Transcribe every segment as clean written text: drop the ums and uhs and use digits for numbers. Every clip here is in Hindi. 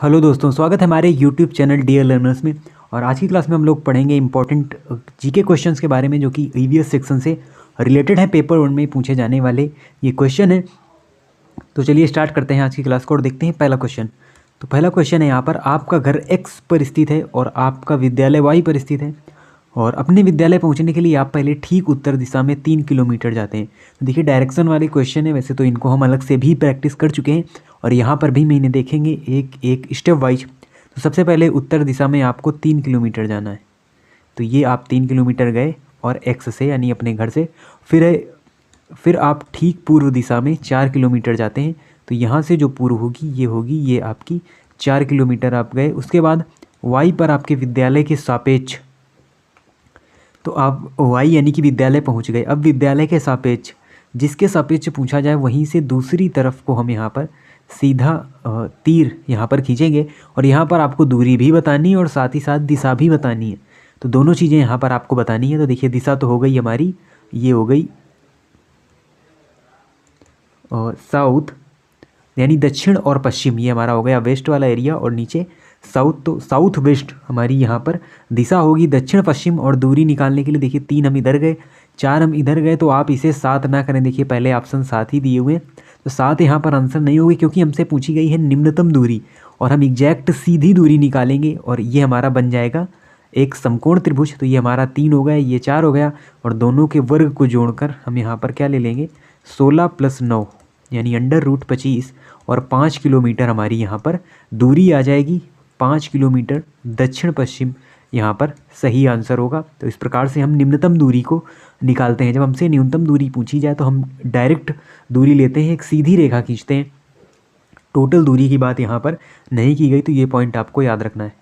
हेलो दोस्तों, स्वागत है हमारे यूट्यूब चैनल डियर लर्नर्स में। और आज की क्लास में हम लोग पढ़ेंगे इंपॉर्टेंट जीके क्वेश्चंस के बारे में, जो कि ईवीएस सेक्शन से रिलेटेड है। पेपर 1 में पूछे जाने वाले ये क्वेश्चन है। तो चलिए स्टार्ट करते हैं आज की क्लास को और देखते हैं पहला क्वेश्चन। तो पहला क्वेश्चन है यहाँ पर, आपका घर एक्स पर स्थित है और आपका विद्यालय वाई पर स्थित है, और अपने विद्यालय पहुंचने के लिए आप पहले ठीक उत्तर दिशा में 3 किलोमीटर जाते हैं। तो देखिए डायरेक्शन वाले क्वेश्चन है, वैसे तो इनको हम अलग से भी प्रैक्टिस कर चुके हैं और यहाँ पर भी मैंने देखेंगे एक एक स्टेप वाइज। तो सबसे पहले उत्तर दिशा में आपको 3 किलोमीटर जाना है। तो ये आप 3 किलोमीटर गए और एक्स से यानी अपने घर से, फिर आप ठीक पूर्व दिशा में 4 किलोमीटर जाते हैं। तो यहाँ से जो पूर्व होगी ये आपकी 4 किलोमीटर आप गए। उसके बाद वाई पर आपके विद्यालय के सापेक्ष, तो आप वाई यानी कि विद्यालय पहुंच गए। अब विद्यालय के सापेक्ष, जिसके सापेक्ष पूछा जाए वहीं से दूसरी तरफ को हम यहाँ पर सीधा तीर यहाँ पर खींचेंगे, और यहाँ पर आपको दूरी भी बतानी है और साथ ही साथ दिशा भी बतानी है। तो दोनों चीज़ें यहाँ पर आपको बतानी है। तो देखिए दिशा तो हो गई हमारी, ये हो गई साउथ यानी दक्षिण, और पश्चिम ये हमारा हो गया वेस्ट वाला एरिया, और नीचे साउथ। तो साउथ वेस्ट हमारी यहाँ पर दिशा होगी, दक्षिण पश्चिम। और दूरी निकालने के लिए देखिए 3 हम इधर गए, 4 हम इधर गए, तो आप इसे 7 ना करें। देखिए पहले ऑप्शन 7 ही दिए हुए हैं, तो 7 यहाँ पर आंसर नहीं होगी, क्योंकि हमसे पूछी गई है निम्नतम दूरी, और हम एग्जैक्ट सीधी दूरी निकालेंगे और ये हमारा बन जाएगा एक समकोण त्रिभुज। तो ये हमारा 3 हो गया, ये 4 हो गया, और दोनों के वर्ग को जोड़कर हम यहाँ पर क्या ले लेंगे, 16 + 9 यानी √25, और 5 किलोमीटर हमारी यहाँ पर दूरी आ जाएगी। 5 किलोमीटर दक्षिण पश्चिम यहाँ पर सही आंसर होगा। तो इस प्रकार से हम निम्नतम दूरी को निकालते हैं। जब हमसे न्यूनतम दूरी पूछी जाए तो हम डायरेक्ट दूरी लेते हैं, एक सीधी रेखा खींचते हैं। टोटल दूरी की बात यहाँ पर नहीं की गई, तो ये पॉइंट आपको याद रखना है।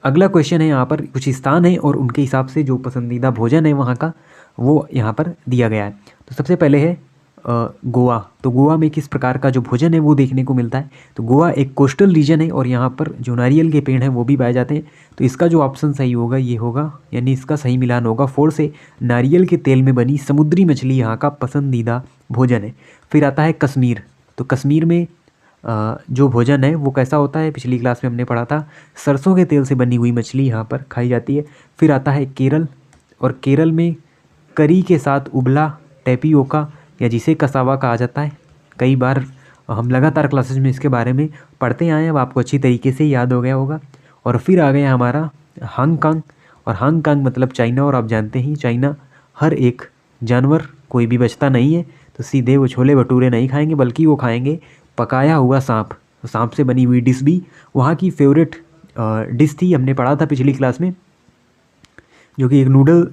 अगला क्वेश्चन है, यहाँ पर कुछ स्थान है और उनके हिसाब से जो पसंदीदा भोजन है वहाँ का वो यहाँ पर दिया गया है। तो सबसे पहले है गोवा। तो गोवा में किस प्रकार का जो भोजन है वो देखने को मिलता है। तो गोवा एक कोस्टल रीजन है और यहाँ पर जो नारियल के पेड़ हैं वो भी पाए जाते हैं। तो इसका जो ऑप्शन सही होगा ये होगा, यानी इसका सही मिलान होगा 4 से। नारियल के तेल में बनी समुद्री मछली यहाँ का पसंदीदा भोजन है। फिर आता है कश्मीर। तो कश्मीर में जो भोजन है वो कैसा होता है, पिछली क्लास में हमने पढ़ा था, सरसों के तेल से बनी हुई मछली यहाँ पर खाई जाती है। फिर आता है केरल, और केरल में करी के साथ उबला टेपियोका या जिसे कसावा कहा जाता है। कई बार हम लगातार क्लासेस में इसके बारे में पढ़ते आए हैं, अब आपको अच्छी तरीके से याद हो गया होगा। और फिर आ गया हमारा हांगकांग, और हांगकांग मतलब चाइना, और आप जानते हैं चाइना हर एक जानवर कोई भी बचता नहीं है। तो सीधे वो छोले भटूरे नहीं खाएंगे, बल्कि वो खाएंगे पकाया हुआ सांप। तो सांप से बनी हुई डिश भी वहाँ की फेवरेट डिश थी, हमने पढ़ा था पिछली क्लास में, जो कि एक नूडल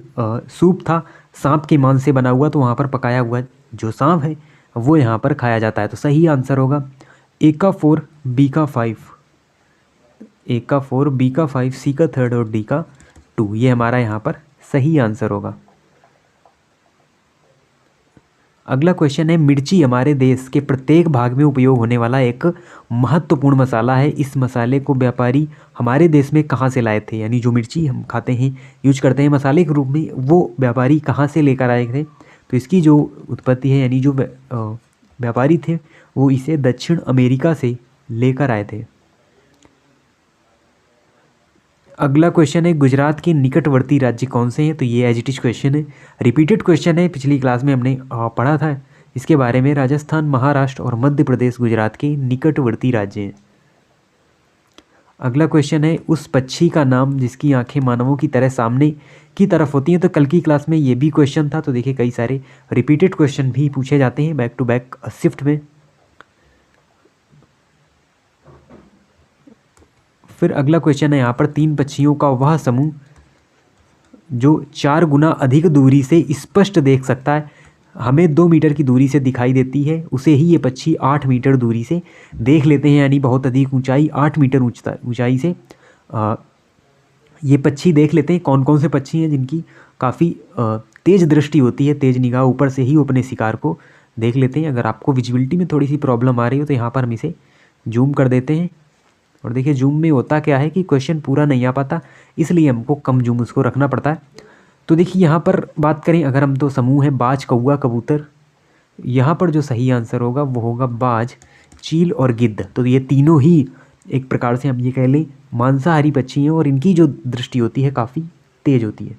सूप था सांप के मांस से बना हुआ। तो वहाँ पर पकाया हुआ जो सांप है वो यहाँ पर खाया जाता है। तो सही आंसर होगा A का 4, B का 5, A का 4, B का 5, C का 3 और D का 2, ये हमारा यहाँ पर सही आंसर होगा। अगला क्वेश्चन है, मिर्ची हमारे देश के प्रत्येक भाग में उपयोग होने वाला एक महत्वपूर्ण मसाला है। इस मसाले को व्यापारी हमारे देश में कहाँ से लाए थे, यानी जो मिर्ची हम खाते हैं यूज करते हैं मसाले के रूप में, वो व्यापारी कहाँ से लेकर आए थे। तो इसकी जो उत्पत्ति है, यानी जो व्यापारी थे वो इसे दक्षिण अमेरिका से लेकर आए थे। अगला क्वेश्चन है, गुजरात के निकटवर्ती राज्य कौन से हैं। तो ये एज इट इज क्वेश्चन है, रिपीटेड क्वेश्चन है, पिछली क्लास में हमने पढ़ा था इसके बारे में। राजस्थान, महाराष्ट्र और मध्य प्रदेश गुजरात के निकटवर्ती राज्य हैं। अगला क्वेश्चन है, उस पक्षी का नाम जिसकी आंखें मानवों की तरह सामने की तरफ होती हैं। तो कल की क्लास में ये भी क्वेश्चन था। तो देखिए कई सारे रिपीटेड क्वेश्चन भी पूछे जाते हैं बैक टू बैक शिफ्ट में। फिर अगला क्वेश्चन है यहाँ पर, 3 पक्षियों का वह समूह जो 4 गुना अधिक दूरी से स्पष्ट देख सकता है, हमें 2 मीटर की दूरी से दिखाई देती है, उसे ही ये पक्षी 8 मीटर दूरी से देख लेते हैं। यानी बहुत अधिक ऊंचाई, 8 मीटर ऊंचाई से ये पक्षी देख लेते हैं। कौन कौन से पक्षी हैं जिनकी काफ़ी तेज़ दृष्टि होती है, तेज़ निगाह, ऊपर से ही वो अपने शिकार को देख लेते हैं। अगर आपको विजिबिलिटी में थोड़ी सी प्रॉब्लम आ रही हो तो यहाँ पर हम इसे जूम कर देते हैं। और देखिए जूम में होता क्या है कि क्वेश्चन पूरा नहीं आ पाता, इसलिए हमको कम जूम उसको रखना पड़ता है। तो देखिए यहाँ पर बात करें अगर हम, तो समूह है बाज, कौवा, कबूतर। यहाँ पर जो सही आंसर होगा वो होगा बाज, चील और गिद्ध, तो ये तीनों ही एक प्रकार से हम ये कह लें मांसाहारी पक्षी हैं और इनकी जो दृष्टि होती है काफ़ी तेज होती है।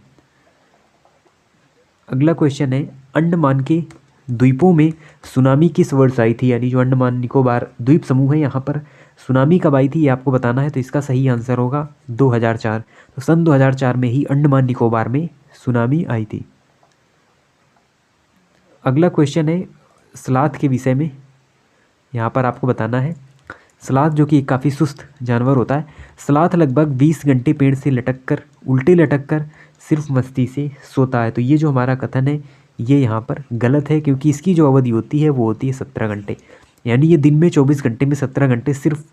अगला क्वेश्चन है, अंडमान के द्वीपों में सुनामी किस वर्ष आई थी? यानी जो अंडमान निकोबार द्वीप समूह है यहाँ पर सुनामी कब आई थी ये आपको बताना है। तो इसका सही आंसर होगा 2004। तो सन 2004 में ही अंडमान निकोबार में सुनामी आई थी। अगला क्वेश्चन है सलाथ के विषय में, यहाँ पर आपको बताना है। सलाथ जो कि काफ़ी सुस्त जानवर होता है, सलाथ लगभग 20 घंटे पेड़ से लटक कर उल्टे लटक कर सिर्फ मस्ती से सोता है। तो ये जो हमारा कथन है ये यहाँ पर गलत है, क्योंकि इसकी जो अवधि होती है वो होती है 17 घंटे। यानी ये दिन में 24 घंटे में 17 घंटे सिर्फ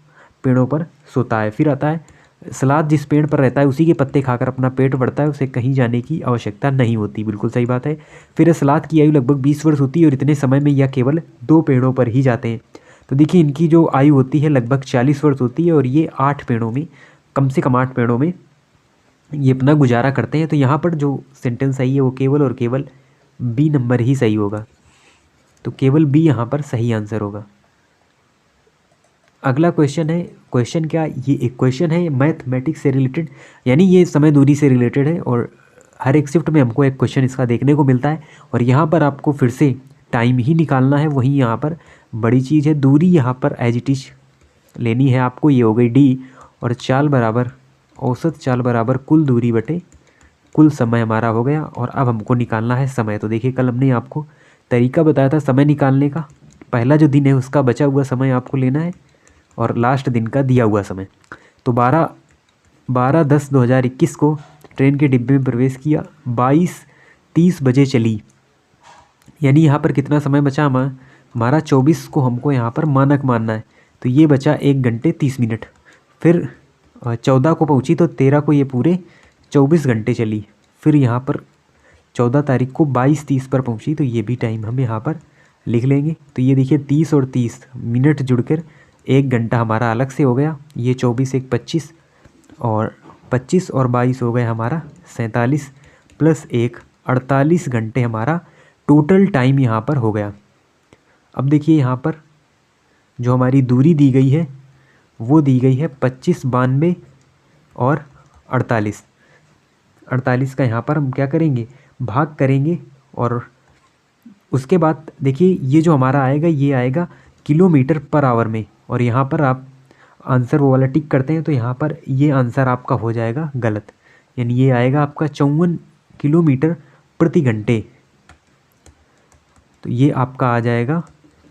पेड़ों पर सोता है। फिर आता है सलाद जिस पेड़ पर रहता है उसी के पत्ते खाकर अपना पेट भरता है, उसे कहीं जाने की आवश्यकता नहीं होती। बिल्कुल सही बात है। फिर सलाद की आयु लगभग 20 वर्ष होती है और इतने समय में यह केवल 2 पेड़ों पर ही जाते हैं। तो देखिए इनकी जो आयु होती है लगभग 40 वर्ष होती है और ये 8 पेड़ों में, कम से कम 8 पेड़ों में ये अपना गुजारा करते हैं। तो यहाँ पर जो सेंटेंस सही है वो केवल और केवल बी नंबर ही सही होगा। तो केवल बी यहाँ पर सही आंसर होगा। अगला क्वेश्चन है, क्वेश्चन क्या, ये एक क्वेश्चन है मैथमेटिक्स से रिलेटेड, यानी ये समय दूरी से रिलेटेड है और हर एक शिफ्ट में हमको एक क्वेश्चन इसका देखने को मिलता है और यहाँ पर आपको फिर से टाइम ही निकालना है। वहीं यहाँ पर बड़ी चीज़ है दूरी, यहाँ पर एज इट इज लेनी है आपको। ये हो गई डी और चाल बराबर औसत चाल बराबर कुल दूरी बटे कुल समय हमारा हो गया। और अब हमको निकालना है समय। तो देखिए कल हमने आपको तरीका बताया था समय निकालने का। पहला जो दिन है उसका बचा हुआ समय आपको लेना है और लास्ट दिन का दिया हुआ समय। तो 12/10/2021 को ट्रेन के डिब्बे में प्रवेश किया, 22:30 बजे चली। यानी यहाँ पर कितना समय बचा हमारा 24 को हमको यहाँ पर मानक मानना है। तो ये बचा 1 घंटे 30 मिनट। फिर 14 को पहुँची तो 13 को ये पूरे 24 घंटे चली। फिर यहाँ पर 14 तारीख को 22:30 पर पहुँची, तो ये भी टाइम हम यहाँ पर लिख लेंगे। तो ये देखिए 30 और 30 मिनट जुड़कर 1 घंटा हमारा अलग से हो गया। ये 24 1 25 और 25 और 22 हो गया हमारा 47 प्लस 1 48 घंटे हमारा टोटल टाइम यहाँ पर हो गया। अब देखिए यहाँ पर जो हमारी दूरी दी गई है वो दी गई है 25, 92 और 48। 48 का यहाँ पर हम क्या करेंगे, भाग करेंगे और उसके बाद देखिए ये जो हमारा आएगा ये आएगा किलोमीटर पर आवर में। और यहाँ पर आप आंसर वो वाला टिक करते हैं तो यहाँ पर ये आंसर आपका हो जाएगा गलत। यानी ये आएगा आपका 54 किलोमीटर प्रति घंटे। तो ये आपका आ जाएगा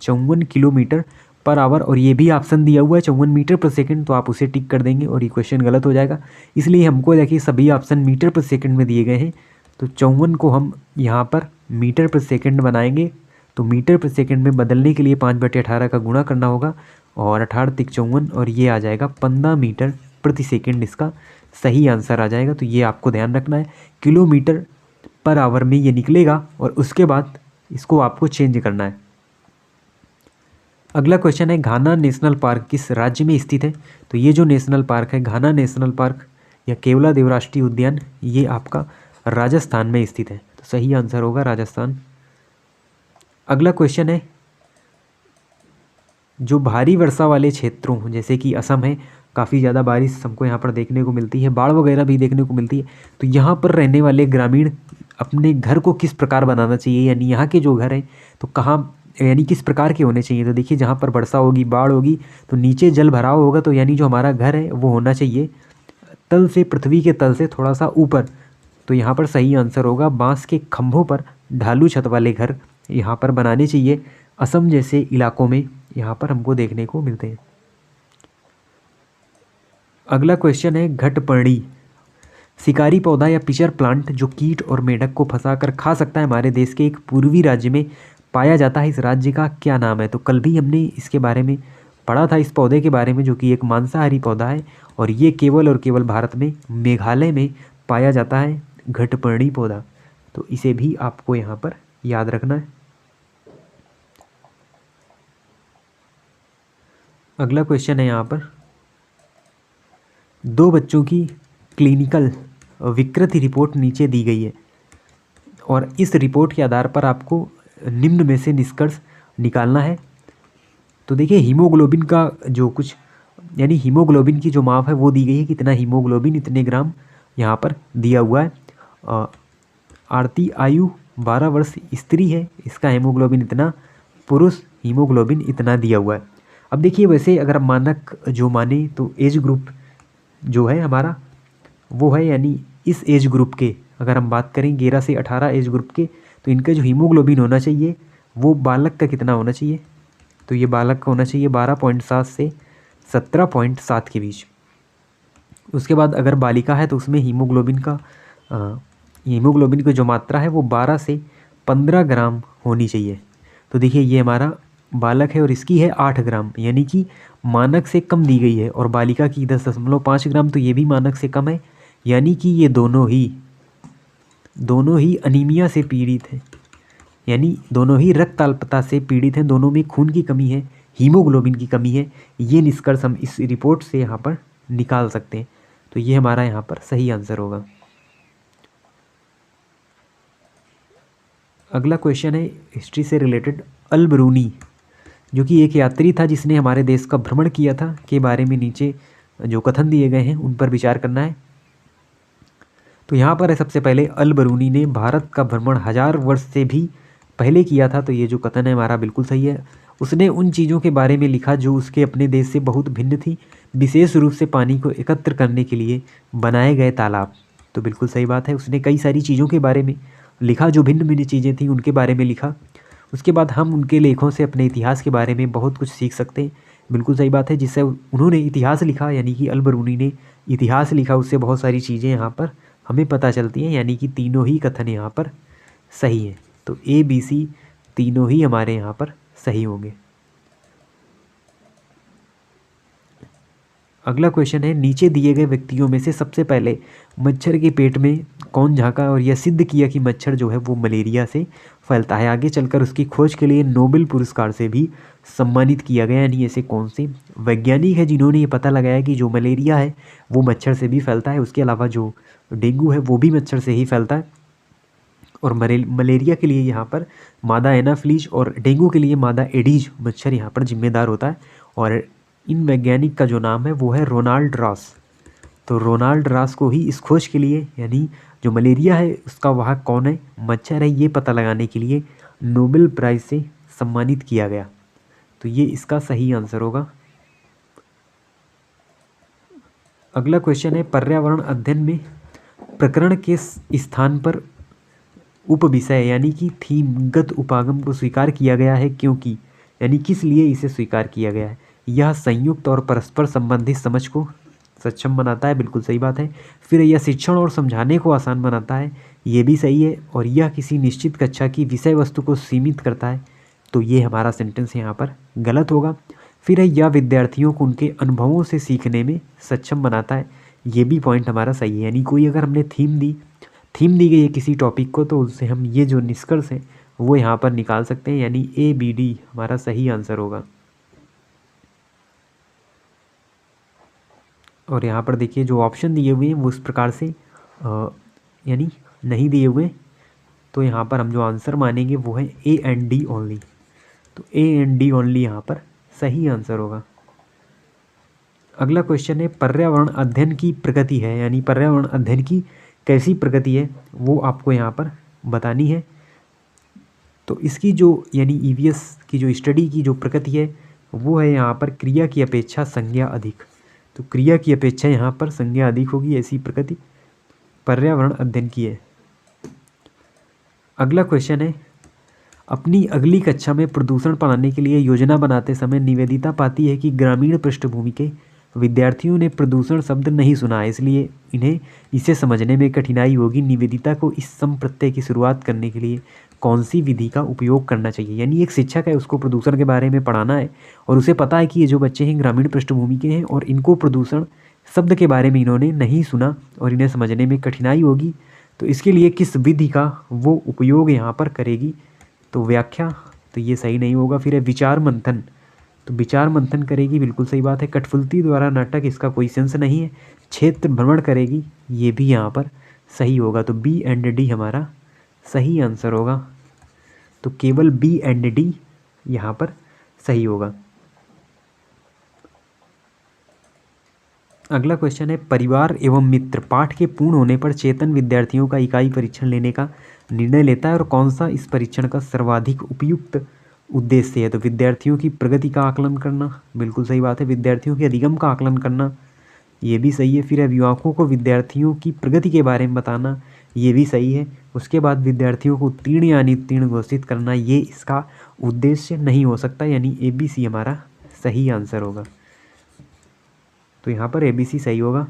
54 किलोमीटर पर आवर। और ये भी ऑप्शन दिया हुआ है 54 मीटर पर सेकंड, तो आप उसे टिक कर देंगे और ये क्वेश्चन गलत हो जाएगा। इसलिए हमको देखिए सभी ऑप्शन मीटर पर सेकंड में दिए गए हैं। तो 54 को हम यहाँ पर मीटर पर सेकंड बनाएंगे। तो मीटर पर सेकंड में बदलने के लिए 5/18 का गुणा करना होगा और 18 तिक 54 और ये आ जाएगा 15 मीटर प्रति सेकंड। इसका सही आंसर आ जाएगा। तो ये आपको ध्यान रखना है, किलोमीटर पर आवर में ये निकलेगा और उसके बाद इसको आपको चेंज करना है। अगला क्वेश्चन है, घाना नेशनल पार्क किस राज्य में स्थित है? तो ये जो नेशनल पार्क है घाना नेशनल पार्क या केवलादेव राष्ट्रीय उद्यान, ये आपका राजस्थान में स्थित है। तो सही आंसर होगा राजस्थान। अगला क्वेश्चन है, जो भारी वर्षा वाले क्षेत्रों जैसे कि असम है, काफ़ी ज़्यादा बारिश हमको यहाँ पर देखने को मिलती है, बाढ़ वगैरह भी देखने को मिलती है। तो यहाँ पर रहने वाले ग्रामीण अपने घर को किस प्रकार बनाना चाहिए, यानी यहाँ के जो घर हैं तो कहाँ यानी किस प्रकार के होने चाहिए? तो देखिए जहाँ पर वर्षा होगी, बाढ़ होगी तो नीचे जल भराव होगा। तो यानी जो हमारा घर है वो होना चाहिए तल से, पृथ्वी के तल से थोड़ा सा ऊपर। तो यहाँ पर सही आंसर होगा बांस के खंभों पर ढालू छत वाले घर यहाँ पर बनाने चाहिए। असम जैसे इलाकों में यहाँ पर हमको देखने को मिलते हैं। अगला क्वेश्चन है, घटपर्णी शिकारी पौधा या पिचर प्लांट जो कीट और मेंढक को फंसाकर खा सकता है, हमारे देश के एक पूर्वी राज्य में पाया जाता है। इस राज्य का क्या नाम है? तो कल भी हमने इसके बारे में पढ़ा था, इस पौधे के बारे में, जो कि एक मांसाहारी पौधा है और ये केवल और केवल भारत में मेघालय में पाया जाता है, घटपर्णी पौधा। तो इसे भी आपको यहाँ पर याद रखना है। अगला क्वेश्चन है यहाँ पर, 2 बच्चों की क्लिनिकल विकृति रिपोर्ट नीचे दी गई है और इस रिपोर्ट के आधार पर आपको निम्न में से निष्कर्ष निकालना है। तो देखिए हीमोग्लोबिन का जो कुछ यानी हीमोग्लोबिन की जो माप है वो दी गई है, कितना हीमोग्लोबिन इतने ग्राम यहाँ पर दिया हुआ है। आरती आयु 12 वर्ष स्त्री है, इसका हीमोग्लोबिन इतना, पुरुष हीमोग्लोबिन इतना दिया हुआ है। अब देखिए वैसे अगर हम मानक जो माने तो एज ग्रुप जो है हमारा वो है, यानी इस एज ग्रुप के अगर हम बात करें 11 से 18 एज ग्रुप के, तो इनका जो हीमोग्लोबिन होना चाहिए वो बालक का कितना होना चाहिए, तो ये बालक का होना चाहिए 12.7 से 17.7 के बीच। उसके बाद अगर बालिका है तो उसमें हीमोग्लोबिन की जो मात्रा है वो 12 से 15 ग्राम होनी चाहिए। तो देखिए ये हमारा बालक है और इसकी है 8 ग्राम, यानी कि मानक से कम दी गई है, और बालिका की 10.5 ग्राम, तो ये भी मानक से कम है, यानी कि ये दोनों ही अनीमिया से पीड़ित हैं, यानी दोनों ही रक्त अल्पता से पीड़ित हैं, दोनों में खून की कमी है, हीमोग्लोबिन की कमी है। ये निष्कर्ष हम इस रिपोर्ट से यहाँ पर निकाल सकते हैं। तो ये हमारा यहाँ पर सही आंसर होगा। अगला क्वेश्चन है हिस्ट्री से रिलेटेड। अल बरूनी जो कि एक यात्री था जिसने हमारे देश का भ्रमण किया था के बारे में नीचे जो कथन दिए गए हैं उन पर विचार करना है। तो यहाँ पर है सबसे पहले, अल बरूनी ने भारत का भ्रमण 1000 वर्ष से भी पहले किया था। तो ये जो कथन है हमारा बिल्कुल सही है। उसने उन चीज़ों के बारे में लिखा जो उसके अपने देश से बहुत भिन्न थी, विशेष रूप से पानी को एकत्र करने के लिए बनाए गए तालाब। तो बिल्कुल सही बात है, उसने कई सारी चीज़ों के बारे में लिखा जो भिन्न भिन्न चीज़ें थी उनके बारे में लिखा। उसके बाद हम उनके लेखों से अपने इतिहास के बारे में बहुत कुछ सीख सकते हैं। बिल्कुल सही बात है, जिससे उन्होंने इतिहास लिखा, यानी कि अल बरूनी ने इतिहास लिखा, उससे बहुत सारी चीज़ें यहाँ पर हमें पता चलती हैं, यानी कि तीनों ही कथन यहाँ पर सही हैं। तो ए बी सी तीनों ही हमारे यहाँ पर सही होंगे। अगला क्वेश्चन है, नीचे दिए गए व्यक्तियों में से सबसे पहले मच्छर के पेट में कौन झांका और यह सिद्ध किया कि मच्छर जो है वो मलेरिया से फैलता है। आगे चलकर उसकी खोज के लिए नोबेल पुरस्कार से भी सम्मानित किया गया। यानी ऐसे कौन से वैज्ञानिक है जिन्होंने ये पता लगाया कि जो मलेरिया है वो मच्छर से भी फैलता है, उसके अलावा जो डेंगू है वो भी मच्छर से ही फैलता है। और मलेरिया के लिए यहाँ पर मादा एनाफ्लीज और डेंगू के लिए मादा एडीज मच्छर यहाँ पर जिम्मेदार होता है। और इन वैज्ञानिक का जो नाम है वो है रोनाल्ड रॉस। तो रोनाल्ड रॉस को ही इस खोज के लिए, यानी जो मलेरिया है उसका वह कौन है मच्छर है, ये पता लगाने के लिए नोबेल प्राइज़ से सम्मानित किया गया। तो ये इसका सही आंसर होगा। अगला क्वेश्चन है, पर्यावरण अध्ययन में प्रकरण के स्थान पर उपविषय यानी कि थीमगत उपागम को स्वीकार किया गया है, क्योंकि यानी किस लिए इसे स्वीकार किया गया है। यह संयुक्त और परस्पर संबंधित समझ को सक्षम बनाता है, बिल्कुल सही बात है। फिर यह शिक्षण और समझाने को आसान बनाता है, ये भी सही है। और यह किसी निश्चित कक्षा की विषय वस्तु को सीमित करता है, तो ये हमारा सेंटेंस यहाँ पर गलत होगा। फिर है यह विद्यार्थियों को उनके अनुभवों से सीखने में सक्षम बनाता है, ये भी पॉइंट हमारा सही है। यानी कोई अगर हमने थीम दी गई है किसी टॉपिक को, तो उससे हम ये जो निष्कर्ष है वो यहाँ पर निकाल सकते हैं, यानी ए बी डी हमारा सही आंसर होगा। और यहाँ पर देखिए जो ऑप्शन दिए हुए हैं वो इस प्रकार से यानी नहीं दिए हुए, तो यहाँ पर हम जो आंसर मानेंगे वो है ए एंड डी ओनली। तो ए एंड डी ओनली यहाँ पर सही आंसर होगा। अगला क्वेश्चन है, पर्यावरण अध्ययन की प्रगति है, यानी पर्यावरण अध्ययन की कैसी प्रगति है वो आपको यहाँ पर बतानी है। तो इसकी जो यानी ईवीएस की जो स्टडी की जो प्रगति है वो है यहाँ पर क्रिया की अपेक्षा संज्ञा अधिक। तो क्रिया की अपेक्षा यहाँ पर संज्ञा अधिक होगी, ऐसी प्रगति पर्यावरण अध्ययन की है। अगला क्वेश्चन है, अपनी अगली कक्षा में प्रदूषण पढ़ाने के लिए योजना बनाते समय निवेदिता पाती है कि ग्रामीण पृष्ठभूमि के विद्यार्थियों ने प्रदूषण शब्द नहीं सुना है, इसलिए इन्हें इसे समझने में कठिनाई होगी। निवेदिता को इस सम प्रत्यय की शुरुआत करने के लिए कौन सी विधि का उपयोग करना चाहिए। यानी एक शिक्षक है, उसको प्रदूषण के बारे में पढ़ाना है और उसे पता है कि ये जो बच्चे हैं ग्रामीण पृष्ठभूमि के हैं और इनको प्रदूषण शब्द के बारे में इन्होंने नहीं सुना और इन्हें समझने में कठिनाई होगी, तो इसके लिए किस विधि का वो उपयोग यहाँ पर करेगी। तो व्याख्या, तो ये सही नहीं होगा। फिर है विचार मंथन, तो विचार मंथन करेगी, बिल्कुल सही बात है। कठपुतली द्वारा नाटक, इसका कोई सेंस नहीं है। क्षेत्र भ्रमण करेगी, ये भी यहाँ पर सही होगा। तो बी एंड डी हमारा सही आंसर होगा। तो केवल बी एंड डी यहाँ पर सही होगा। अगला क्वेश्चन है, परिवार एवं मित्र पाठ के पूर्ण होने पर चेतन विद्यार्थियों का इकाई परीक्षण लेने का निर्णय लेता है और कौन सा इस परीक्षण का सर्वाधिक उपयुक्त उद्देश्य है? तो विद्यार्थियों की प्रगति का आकलन करना, बिल्कुल सही बात है। विद्यार्थियों के अधिगम का आकलन करना, ये भी सही है। फिर अभिभावकों को विद्यार्थियों की प्रगति के बारे में बताना, ये भी सही है। उसके बाद विद्यार्थियों को उत्तीर्ण या अनित्तीर्ण घोषित करना, ये इसका उद्देश्य नहीं हो सकता, यानी ABC हमारा सही आंसर होगा। तो यहाँ पर ABC सही होगा।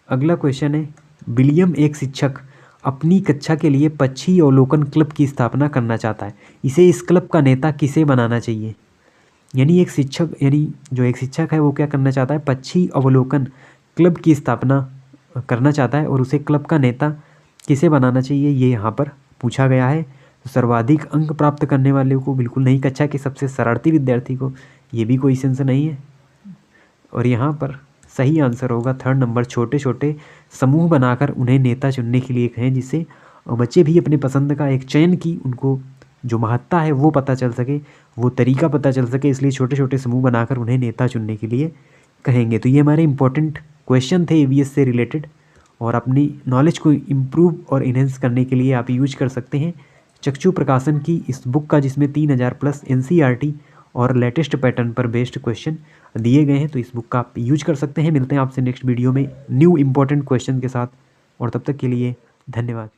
अगला क्वेश्चन है, विलियम एक शिक्षक अपनी कक्षा के लिए पक्षी अवलोकन क्लब की स्थापना करना चाहता है। इसे इस क्लब का नेता किसे बनाना चाहिए? यानी एक शिक्षक है वो क्या करना चाहता है? पक्षी अवलोकन क्लब की स्थापना करना चाहता है और उसे क्लब का नेता किसे बनाना चाहिए, ये यहाँ पर पूछा गया है। तो सर्वाधिक अंक प्राप्त करने वाले को बिल्कुल नहीं, कक्षा के सबसे शरारती विद्यार्थी को, ये भी कोई सेंस नहीं है। और यहाँ पर सही आंसर होगा 3rd नंबर, छोटे छोटे समूह बनाकर उन्हें नेता चुनने के लिए कहें, जिससे बच्चे भी अपने पसंद का एक चयन की उनको जो महत्ता है वो पता चल सके, वो तरीका पता चल सके, इसलिए छोटे छोटे समूह बनाकर उन्हें नेता चुनने के लिए कहेंगे। तो ये हमारे इंपॉर्टेंट क्वेश्चन थे EVS से रिलेटेड, और अपनी नॉलेज को इम्प्रूव और इन्हेंस करने के लिए आप यूज कर सकते हैं चक्षु प्रकाशन की इस बुक का, जिसमें 3000 प्लस NCERT और लेटेस्ट पैटर्न पर बेस्ड क्वेश्चन दिए गए हैं। तो इस बुक का आप यूज कर सकते हैं। मिलते हैं आपसे नेक्स्ट वीडियो में न्यू इंपॉर्टेंट क्वेश्चन के साथ, और तब तक के लिए धन्यवाद।